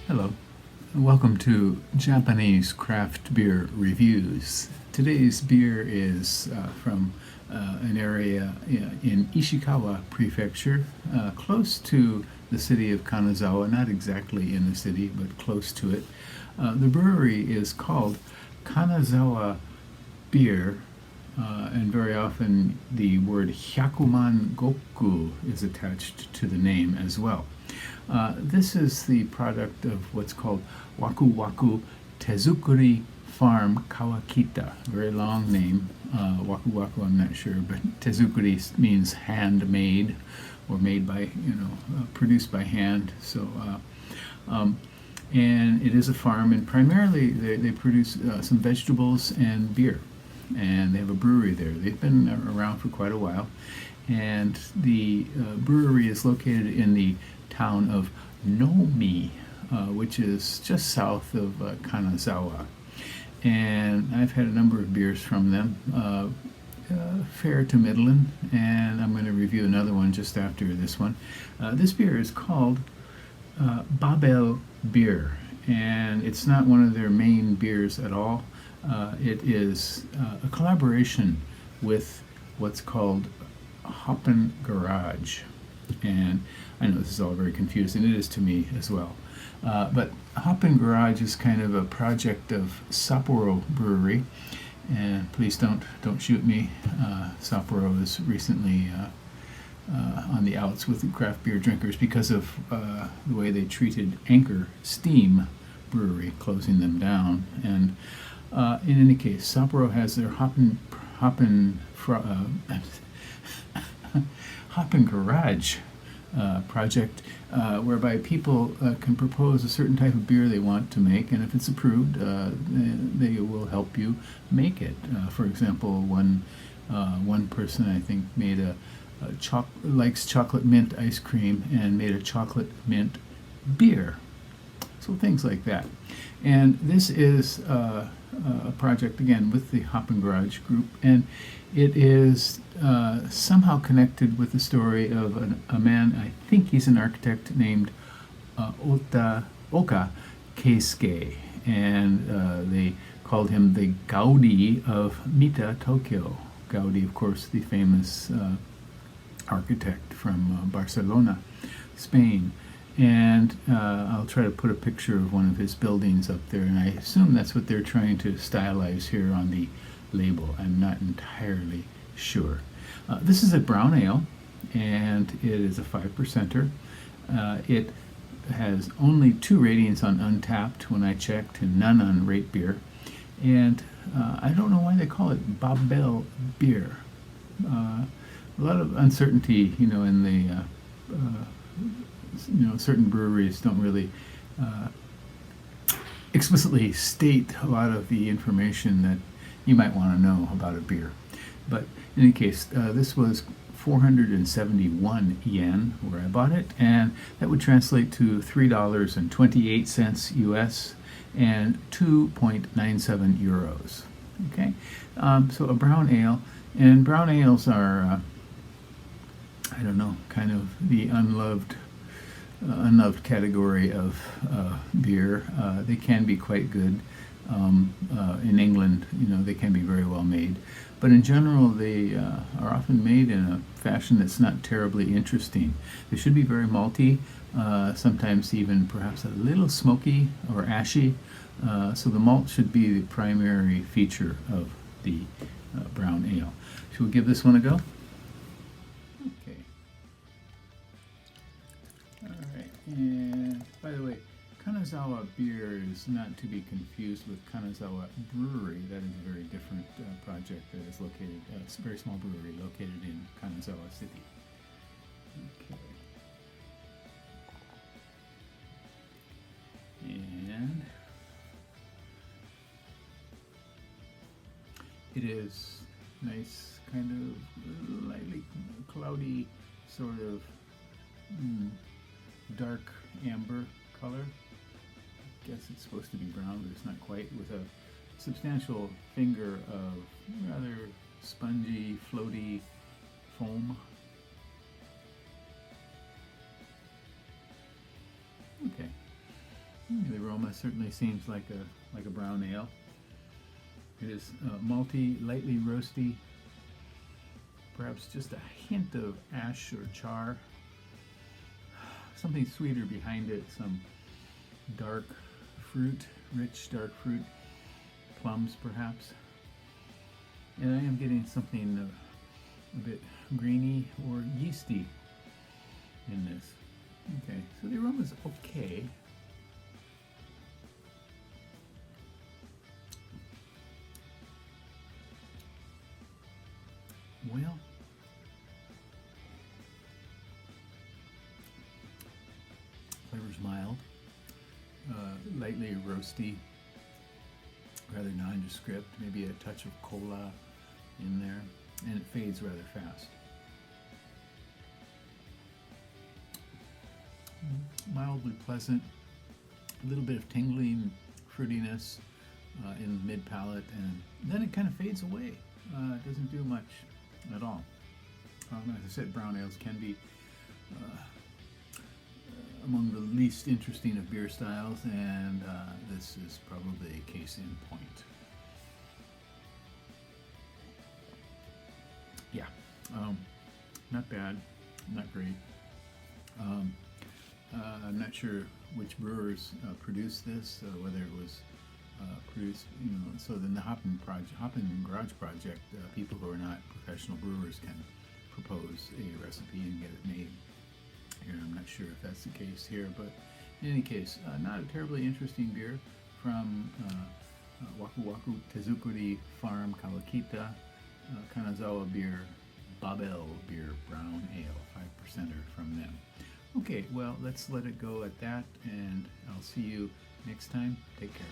Hello, welcome to Japanese craft beer reviews. Today's beer is from an area in Ishikawa Prefecture, close to the city of Kanazawa, not exactly in the city, but close to it. The brewery is called Kanazawa Beer, and very often the word Hyakuman Goku is attached to the name as well. This is the product of what's called Wakuwaku Tezukuri farm Kawakita. Very long name. Wakuwaku, I'm not sure, but Tezukuri means handmade or made by, produced by hand. And it is a farm, and primarily they produce some vegetables and beer. And they have a brewery there. They've been around for quite a while. And the brewery is located in the town of Nomi, which is just south of Kanazawa. And I've had a number of beers from them, fair to middling, and I'm going to review another one just after this one. This beer is called Babel Beer, and it's not one of their main beers at all. It is a collaboration with what's called Hoppin Garage. And I know this is all very confusing. It is to me as well. But Hoppin Garage is kind of a project of Sapporo Brewery. And please don't shoot me. Sapporo is recently on the outs with the craft beer drinkers because of the way they treated Anchor Steam Brewery, closing them down. And in any case, Sapporo has their Hoppin Garage project, whereby people can propose a certain type of beer they want to make, and if it's approved, they will help you make it. For example, one person I think made likes chocolate mint ice cream and made a chocolate mint beer. So things like that. And this is a project, again, with the Hoppin Garage group, and it is somehow connected with the story of a man, I think he's an architect, named Oka Keisuke, and they called him the Gaudi of Mita, Tokyo. Gaudi, of course, the famous architect from Barcelona, Spain. And I'll try to put a picture of one of his buildings up there, and I assume that's what they're trying to stylize here on the label. I'm not entirely sure. This is a brown ale, and it is a 5%er. It has only 2 ratings on Untapped when I checked, and none on Rate Beer. And I don't know why they call it Babel Beer. A lot of uncertainty, in the certain breweries don't really explicitly state a lot of the information that you might want to know about a beer. But in any case, this was 471 yen where I bought it, and that would translate to $3.28 US and 2.97 euros. Okay, so a brown ale, and brown ales are, kind of the unloved category of beer. They can be quite good. In England, they can be very well made. But in general, they are often made in a fashion that's not terribly interesting. They should be very malty, sometimes even perhaps a little smoky or ashy. So the malt should be the primary feature of the brown ale. Should we give this one a go? Okay. And by the way, Kanazawa Beer is not to be confused with Kanazawa Brewery. That is a very different project that is located, it's a very small brewery located in Kanazawa City. Okay. And it is nice, kind of lightly cloudy, sort of dark amber color. I guess it's supposed to be brown, but it's not quite, with a substantial finger of rather spongy, floaty foam. Okay. The aroma certainly seems like a brown ale. It is malty, lightly roasty, perhaps just a hint of ash or char. Something sweeter behind it, some dark fruit, rich dark fruit, plums perhaps. And I am getting something a bit greeny or yeasty in this. Okay, so the aroma is okay. Well, flavor's mild, lightly roasty, rather nondescript, maybe a touch of cola in there, and it fades rather fast. Mildly pleasant, a little bit of tingling fruitiness in the mid palate, and then it kind of fades away. It doesn't do much at all. As I said, brown ales can be among the least interesting of beer styles, and this is probably a case in point. Yeah, not bad, not great. I'm not sure which brewers produced this, whether it was produced, so then the Hoppin Garage project, people who are not professional brewers can propose a recipe and get it made. Here, I'm not sure if that's the case here, but in any case, not a terribly interesting beer from Wakuwaku Tezukuri farm Kawakita Babel Beer brown ale, 5%er from them. Okay, well, let's let it go at that, and I'll see you next time. Take care.